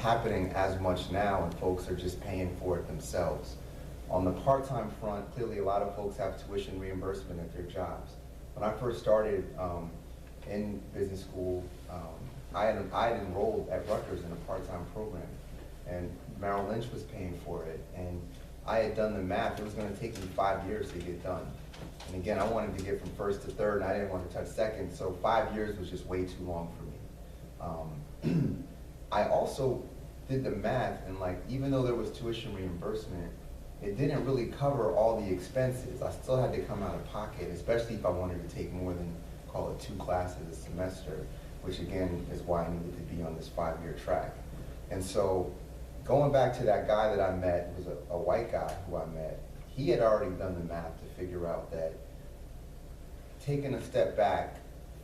happening as much now, and folks are just paying for it themselves. On the part-time front, clearly a lot of folks have tuition reimbursement at their jobs. When I first started in business school, I had enrolled at Rutgers in a part-time program, and Merrill Lynch was paying for it, and I had done the math. It was going to take me 5 years to get done. And again, I wanted to get from first to third, and I didn't want to touch second, so 5 years was just way too long for me. I also did the math, and like, even though there was tuition reimbursement, it didn't really cover all the expenses. I still had to come out of pocket, especially if I wanted to take more than, call it 2 classes a semester, which again is why I needed to be on this 5-year track. And so going back to that guy that I met, was a white guy who I met, he had already done the math to figure out that taking a step back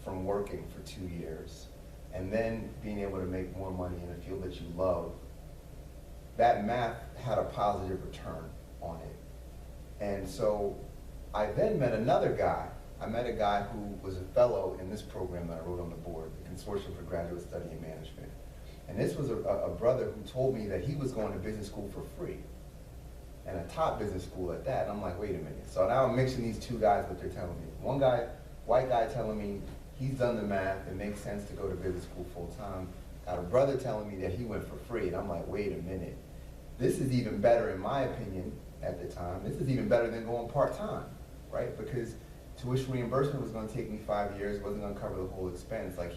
from working for 2 years and then being able to make more money in a field that you love, that math had a positive return on it. And so I then met another guy. I met a guy who was a fellow in this program that I wrote on the board, the Consortium for Graduate Study in Management. And this was a brother who told me that he was going to business school for free, and a top business school at that. And I'm like, wait a minute. So now I'm mixing these 2 guys, what they're telling me. One guy, white guy, telling me he's done the math, it makes sense to go to business school full time. Got a brother telling me that he went for free, and I'm like, wait a minute. This is even better, in my opinion, at the time. This is even better than going part-time, right? Because tuition reimbursement was going to take me 5 years, it wasn't going to cover the whole expense. Like,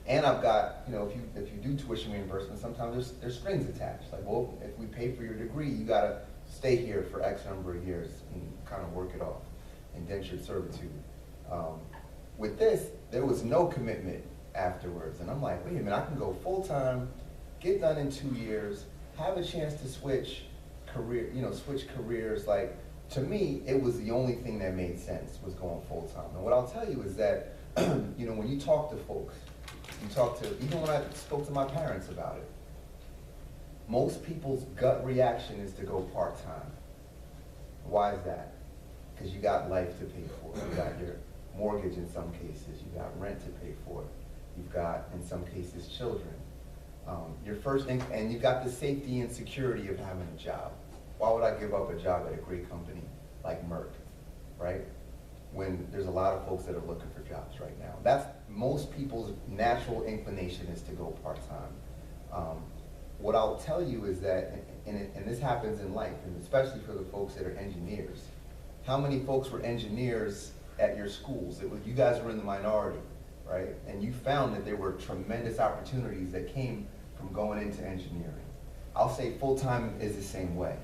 and I've got, you know, if you do tuition reimbursement, sometimes there's strings attached. Like, well, if we pay for your degree, you got to stay here for X number of years and kind of work it off, indentured servitude. With this, there was no commitment afterwards, and I'm like, wait a minute, I can go full-time, get done in 2 years, have a chance to switch careers. Like, to me, it was the only thing that made sense, was going full-time. And what I'll tell you is that, you know, when you talk to folks, even when I spoke to my parents about it, most people's gut reaction is to go part-time. Why is that? Because you got life to pay for. You got your mortgage in some cases. You got rent to pay for. You've got, in some cases, children. Your first thing, and you've got the safety and security of having a job. Why would I give up a job at a great company like Merck, right? When there's a lot of folks that are looking for jobs right now. That's most people's natural inclination, is to go part-time. What I'll tell you is that, and this happens in life, and especially for the folks that are engineers. How many folks were engineers at your schools? You guys were in the minority, right? And you found that there were tremendous opportunities that came from going into engineering. I'll say full-time is the same way.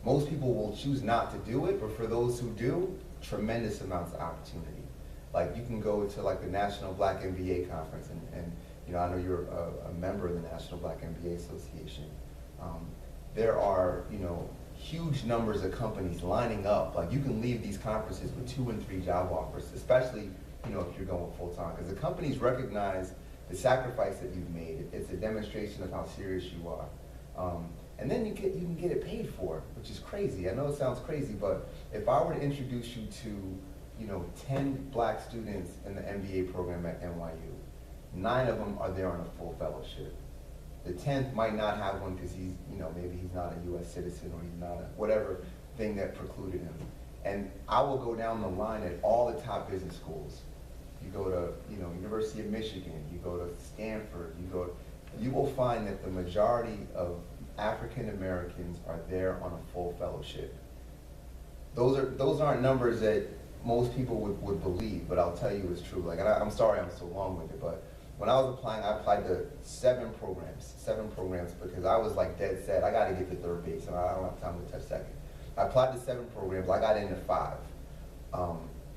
Most people will choose not to do it, but for those who do, tremendous amounts of opportunity. Like, you can go to like the National Black MBA Conference, and you know, I know you're a member of the National Black MBA Association. There are, you know, huge numbers of companies lining up. Like, you can leave these conferences with 2 and 3 job offers, especially, you know, if you're going full-time, because the companies recognize the sacrifice that you've made. It's a demonstration of how serious you are. And then you can get it paid for, which is crazy. I know it sounds crazy, but if I were to introduce you to, you know, 10 black students in the MBA program at NYU, 9 of them are there on a full fellowship. The 10th might not have one because he's, you know, maybe he's not a US citizen, or he's not a whatever thing that precluded him. And I will go down the line at all the top business schools. You go to, you know, University of Michigan, you go to Stanford, you will find that the majority of African Americans are there on a full fellowship. Those aren't numbers that most people would believe, but I'll tell you it's true. Like, and I'm sorry I'm so long with it, but when I was applying, I applied to 7 programs, because I was like dead set. I got to get to third base, and I don't have time to touch second. I applied to 7 programs. I got into 5,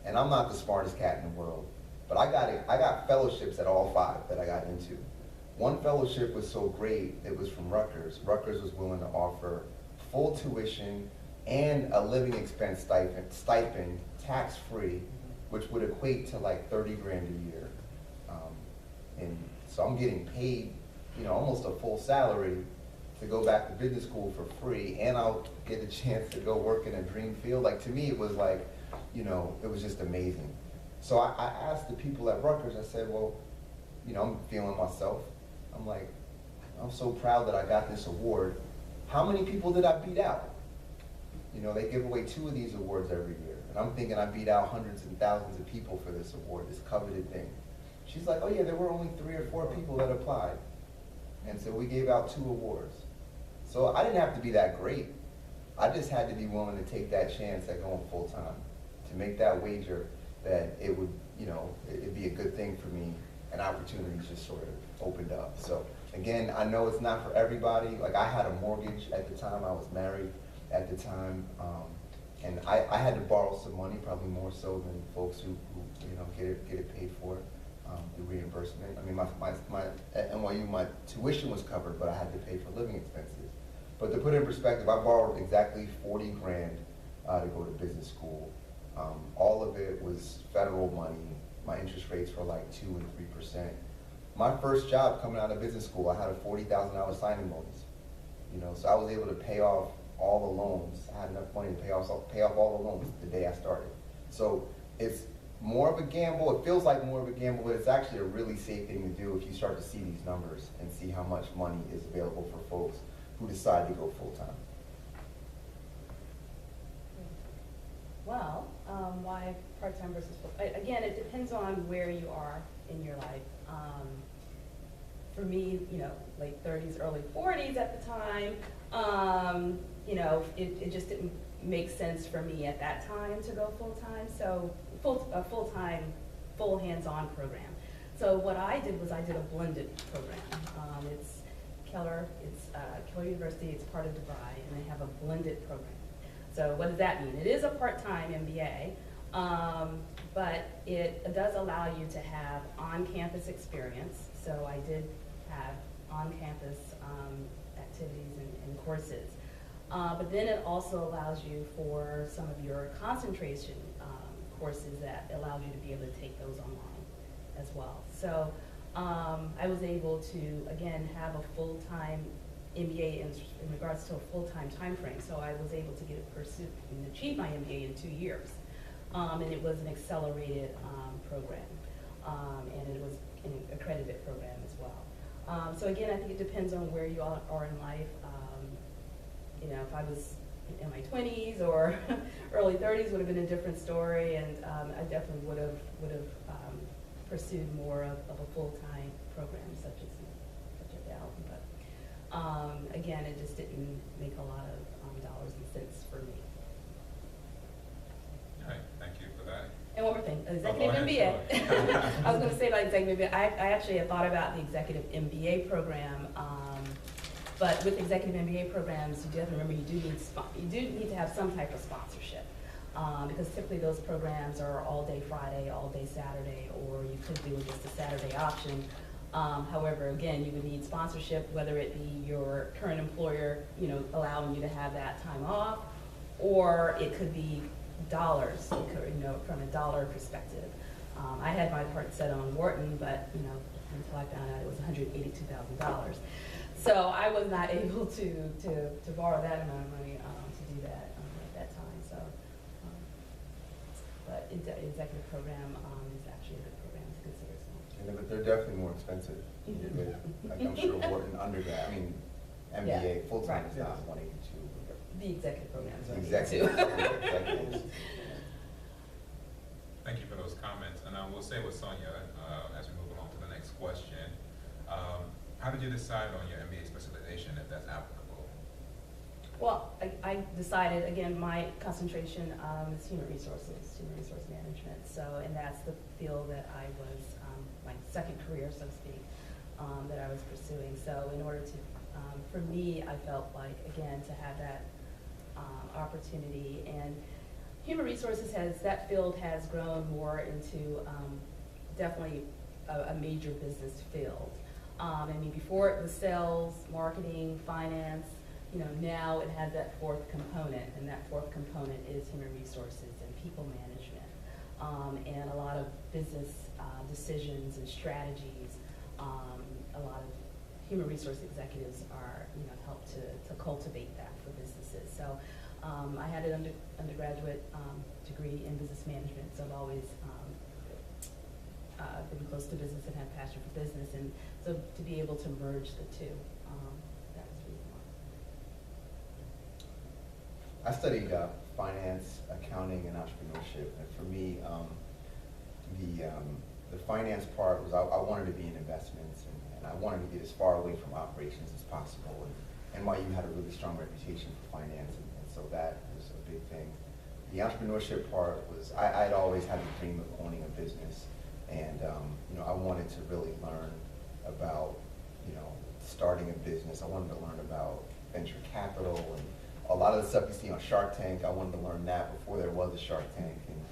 and I'm not the smartest cat in the world, but I got fellowships at all 5 that I got into. One fellowship was so great, it was from Rutgers. Rutgers was willing to offer full tuition and a living expense stipend, tax-free, which would equate to like 30 grand a year. And so I'm getting paid, you know, almost a full salary to go back to business school for free, and I'll get a chance to go work in a dream field. Like, to me, it was like, you know, it was just amazing. So I asked the people at Rutgers, I said, well, you know, I'm feeling myself. I'm like, I'm so proud that I got this award. How many people did I beat out? You know, they give away 2 of these awards every year. And I'm thinking I beat out hundreds and thousands of people for this award, this coveted thing. She's like, oh yeah, there were only 3 or 4 people that applied. And so we gave out 2 awards. So I didn't have to be that great. I just had to be willing to take that chance at going full time, to make that wager that it would, you know, it'd be a good thing for me, and opportunities just sort of opened up. So again, I know it's not for everybody. Like, I had a mortgage at the time, I was married at the time, and I had to borrow some money, probably more so than folks who you know, get it paid for, the reimbursement. I mean, at NYU, my tuition was covered, but I had to pay for living expenses. But to put it in perspective, I borrowed exactly 40 grand to go to business school. All of it was federal money. My interest rates were like 2 and 3%. My first job coming out of business school, I had a $40,000 signing bonus. You know, so I was able to pay off all the loans. I had enough money to pay off all the loans the day I started. So it's more of a gamble. It feels like more of a gamble, but it's actually a really safe thing to do if you start to see these numbers and see how much money is available for folks who decide to go full time. Well, why part-time versus full-time? Again, it depends on where you are in your life. For me, you know, late 30s, early 40s at the time, you know, it just didn't make sense for me at that time to go full-time. So a full-time, full hands-on program. So what I did was I did a blended program. It's Keller University, it's part of DeVry, and they have a blended program. So what does that mean? It is a part-time MBA, but it does allow you to have on-campus experience. So I did have on-campus activities and courses. But then it also allows you for some of your concentration courses that allows you to be able to take those online as well. So I was able to, again, have a full-time MBA in regards to a full-time time frame. So I was able to pursue and achieve my MBA in 2 years. And it was an accelerated program. And it was an accredited program as well. So again, I think it depends on where you all are in life. You know, if I was in my 20s or early 30s, would have been a different story, and I definitely would have pursued more of a full-time program such as Allan. But again, it just didn't make a lot of dollars and cents for me. All right, thank you for that. And one more thing, executive MBA. I was going to say about executive MBA. I actually had thought about the executive MBA program. But with executive MBA programs, you do have to remember you do need to have some type of sponsorship, because typically those programs are all day Friday, all day Saturday, or you could do just a Saturday option. However, again, you would need sponsorship, whether it be your current employer, you know, allowing you to have that time off, or it could be dollars, you know, from a dollar perspective. I had my heart set on Wharton, but you know, until I found out it was $182,000. So I was not able to borrow that amount of money to do that at that time. So, but executive program is actually a good program to consider. So. Yeah, but they're definitely more expensive. Like I'm sure Wharton undergrad, I mean MBA full time is not 182. The executive program is 182. Thank you for those comments, and we'll stay with Sonya as we move along to the next question. How did you decide on your MBA specialization, if that's applicable? Well, I decided, again, my concentration is human resource management. So, and that's the field that I was, my second career, so to speak, that I was pursuing. So in order to, for me, I felt like, again, to have that opportunity. And human resources that field has grown more into definitely a major business field. I mean, before it was sales, marketing, finance, you know, now it has that fourth component, and that fourth component is human resources and people management, and a lot of business decisions and strategies. A lot of human resource executives are, you know, help to cultivate that for businesses. So I had an undergraduate degree in business management, so I've always been close to business and have passion for business, and so to be able to merge the two that was the reason why. I studied finance, accounting, and entrepreneurship, and for me, the finance part was I wanted to be in investments, and I wanted to get as far away from operations as possible. And NYU had a really strong reputation for finance, and so that was a big thing. The entrepreneurship part was I'd always had the dream of owning a business, and I wanted to really learn about starting a business. I wanted to learn about venture capital and a lot of the stuff you see on Shark Tank. I wanted to learn that before there was a Shark Tank, and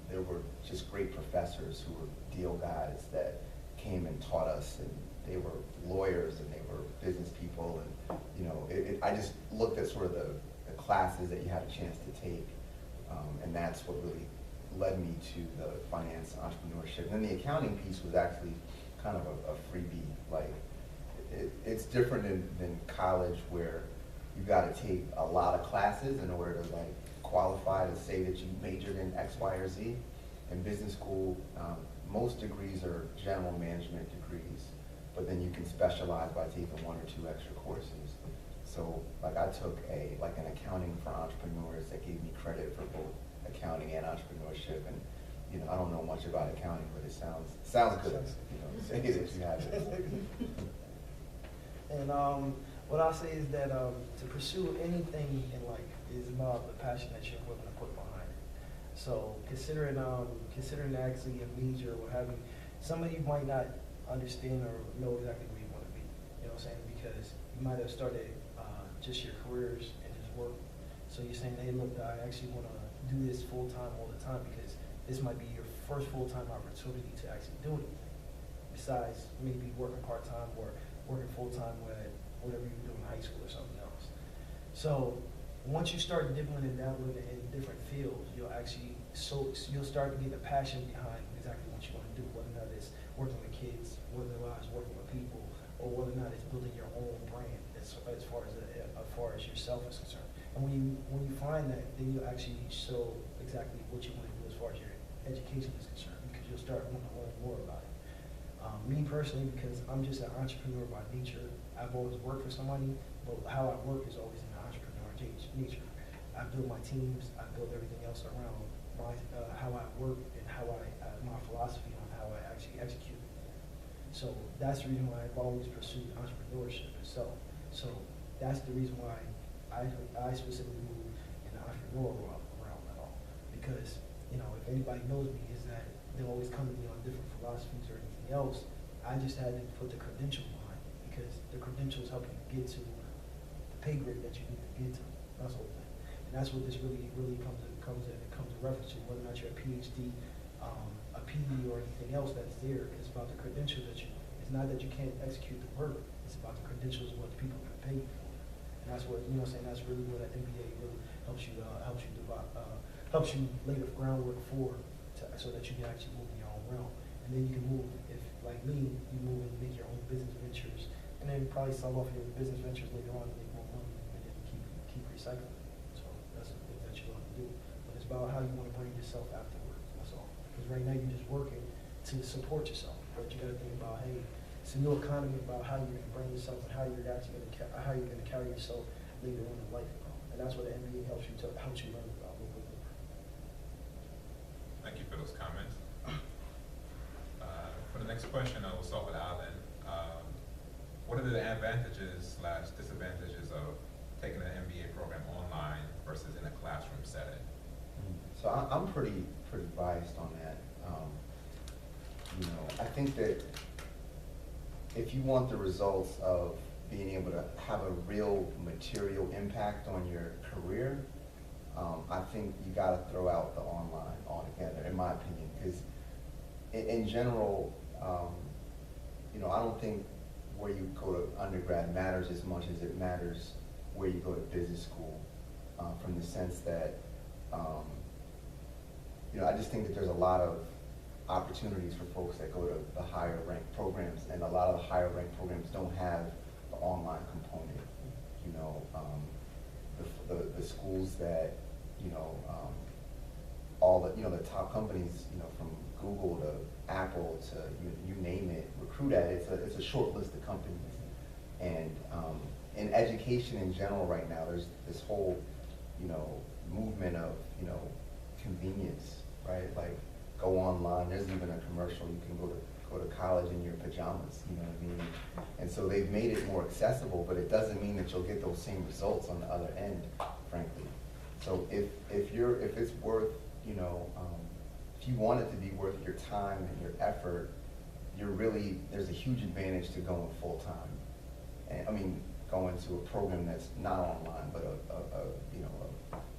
there were just great professors who were deal guys that came and taught us, and they were lawyers and they were business people, and I just looked at sort of the classes that you had a chance to take, and that's what really led me to the finance entrepreneurship. And then the accounting piece was actually kind of a freebie. Like it's different than college, where you got to take a lot of classes in order to like qualify to say that you majored in X, Y, or Z. In business school, most degrees are general management degrees, but then you can specialize by taking 1 or 2 extra courses. So like I took an accounting for entrepreneurs that gave me credit for both accounting and entrepreneurship, and I don't know much about accounting, but it sounds good. Say that you have it. And what I'll say is that to pursue anything in life is about the passion that you're willing to put behind it. So considering actually a major or having, some of you might not understand or know exactly where you want to be. You know what I'm saying? Because you might have started just your careers and just work. So you're saying, hey, look, I actually want to do this full time all the time, because this might be your first full time opportunity to actually do anything besides maybe working part time or working full time with whatever you do in high school or something else. So once you start dipping and dabbling in different fields, you'll start to get a passion behind exactly what you want to do, whether or not it's working with kids, whether or not it's working with people, or whether or not it's building your own brand as far as yourself is concerned. And when you find that, then you'll actually show exactly what you want to do as far as your education is concerned, because you'll start wanting to learn more about it. Me personally, because I'm just an entrepreneur by nature, I've always worked for somebody, but how I work is always in the entrepreneur nature. I build my teams, I build everything else around how I work and my philosophy on how I actually execute. So that's the reason why I've always pursued entrepreneurship itself. So that's the reason why I specifically move in the entrepreneurial realm at all. Because, if anybody knows me, is that they'll always come to me on different philosophies or anything else. I just had to put the credentials behind it, because the credentials help you get to the pay grade that you need to get to. That's the whole thing. And that's what this really comes in reference to, whether or not you're a PhD, a PD, or anything else that's there. It's about the credentials it's not that you can't execute the work, it's about the credentials of what the people are going to pay you for. And that's what, that's really what an MBA really helps you lay the groundwork for, so that you can actually move in your own realm. And then you can move, if like me, you move and make your own business ventures, and then probably sell off your business ventures later on and make more money, and then keep recycling. So that's the thing that you want to do. But it's about how you want to bring yourself afterwards. That's all. Because right now you're just working to support yourself, but you got to think about, hey, it's a new economy about how you're going to bring yourself and how you're actually going to carry yourself later on in life. And that's what the MBA helps you learn about a little bit more. Thank you for those comments. For the next question, I will start with Allan. What are the advantages/disadvantages of taking an MBA program online versus in a classroom setting? So I'm pretty biased on that. I think that if you want the results of being able to have a real material impact on your career, I think you got to throw out the online altogether, in my opinion, because in general, I don't think where you go to undergrad matters as much as it matters where you go to business school, from the sense that, I just think that there's a lot of opportunities for folks that go to the higher ranked programs, and a lot of the higher ranked programs don't have the online component. The schools that, all the top companies, from Google to Apple to you name it, recruit at, it's a short list of companies. And in education in general right now, there's this whole, you know, movement of, you know, convenience, right? Like, go online, there's even a commercial, you can go to college in your pajamas, you know what I mean? And so they've made it more accessible, but it doesn't mean that you'll get those same results on the other end, frankly. So if it's worth, you know, if you want it to be worth your time and your effort, there's a huge advantage to going full-time. And I mean, going to a program that's not online, but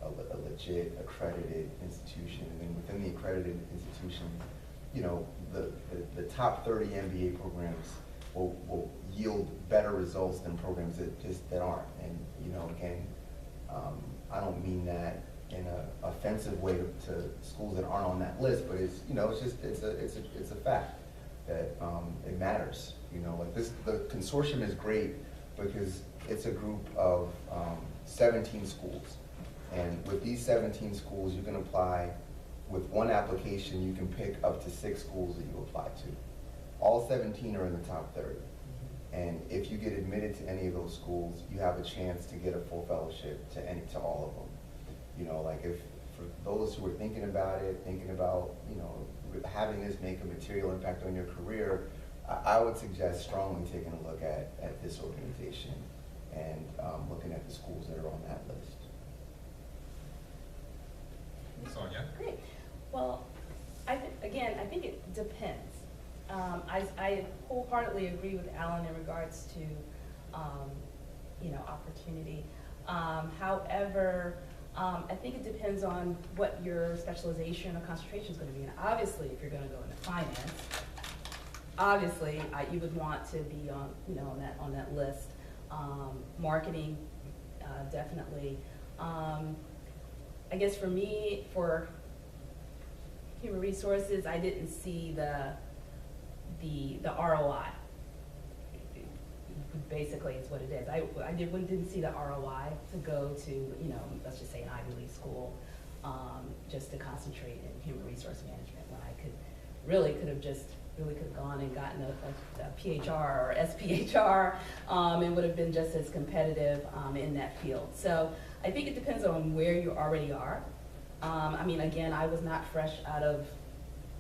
a legit accredited institution. And then within the accredited institution, you know, the top 30 MBA programs will yield better results than programs that aren't. And, you know, again, I don't mean that in an offensive way to schools that aren't on that list, but it's, you know, it's a fact that it matters. You know, like the consortium is great because it's a group of 17 schools. And with these 17 schools, you can apply, with one application, you can pick up to 6 schools that you apply to. All 17 are in the top 30. And if you get admitted to any of those schools, you have a chance to get a full fellowship to all of them. You know, like for those who are thinking about, you know, having this make a material impact on your career, I would suggest strongly taking a look at this organization and looking at the schools that are on that list. Sonya? Great. Well, I think it depends. I wholeheartedly agree with Allan in regards to, you know, opportunity. However, I think it depends on what your specialization or concentration is going to be. And obviously, if you're going to go into finance, obviously you would want to be on, you know, on that list. Marketing, definitely. I guess for me, for human resources, I didn't see the ROI. Basically, it's what it is. I didn't see the ROI to go to, you know, let's just say an Ivy League school, just to concentrate in human resource management when I could have gone and gotten a PHR or SPHR, and would have been just as competitive in that field. So I think it depends on where you already are. I mean, again, I was not fresh out of,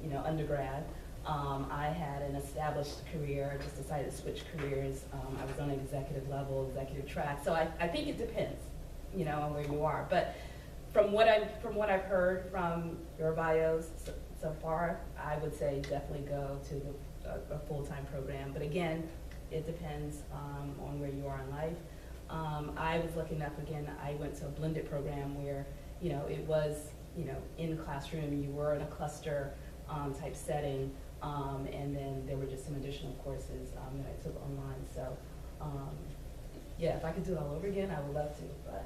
you know, undergrad. I had an established career. I just decided to switch careers. I was on an executive level, executive track. So I think it depends, you know, on where you are. But from what I've heard from your bios so far, I would say definitely go to a full-time program. But again, it depends on where you are in life. I was lucky enough, again, I went to a blended program where, you know, it was, you know, in the classroom, you were in a cluster type setting, and then there were just some additional courses that I took online. So, yeah, if I could do it all over again, I would love to, but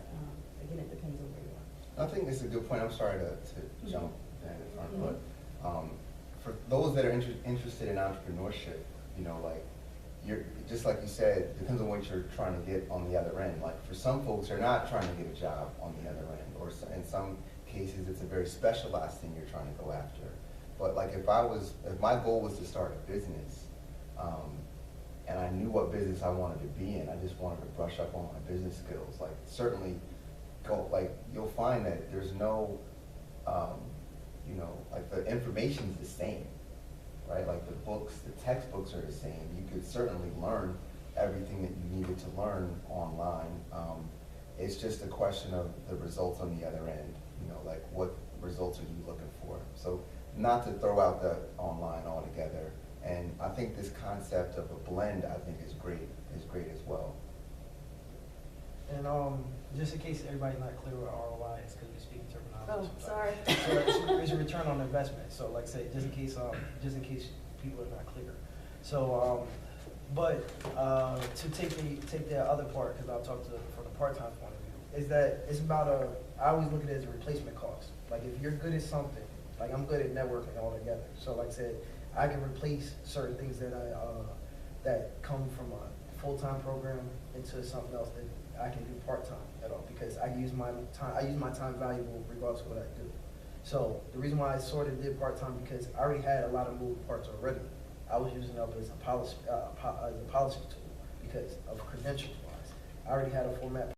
again, it depends on where you are. I think it's a good point. I'm sorry to jump that in front, but for those that are interested in entrepreneurship, you know, like, just like you said, depends on what you're trying to get on the other end. Like, for some folks, they're not trying to get a job on the other end, or in some cases, it's a very specialized thing you're trying to go after. But like, if my goal was to start a business, and I knew what business I wanted to be in, I just wanted to brush up on my business skills. Like, certainly, you'll find that there's no, you know, like, the information's the same, right? Like, the textbooks are the same. You could certainly learn everything that you needed to learn online. It's just a question of the results on the other end. You know, like, what results are you looking for? So, not to throw out the online altogether. And I think this concept of a blend, I think, is great as well. And just in case everybody's not clear what ROI is, because we're speaking terminology. Oh, sorry. So it's a return on investment. So, like I say, just in case people are not clear. So, but to take the other part, because I'll talk from the part-time point of view, is that it's about I always look at it as a replacement cost. Like, if you're good at something, like, I'm good at networking altogether. So, like I said, I can replace certain things that that come from a full-time program into something else that I can do part-time at all, because I use my time valuable regardless of what I do. So the reason why I sort of did part-time, because I already had a lot of moving parts already. I was using it as a policy tool, because of credentials wise. I already had a format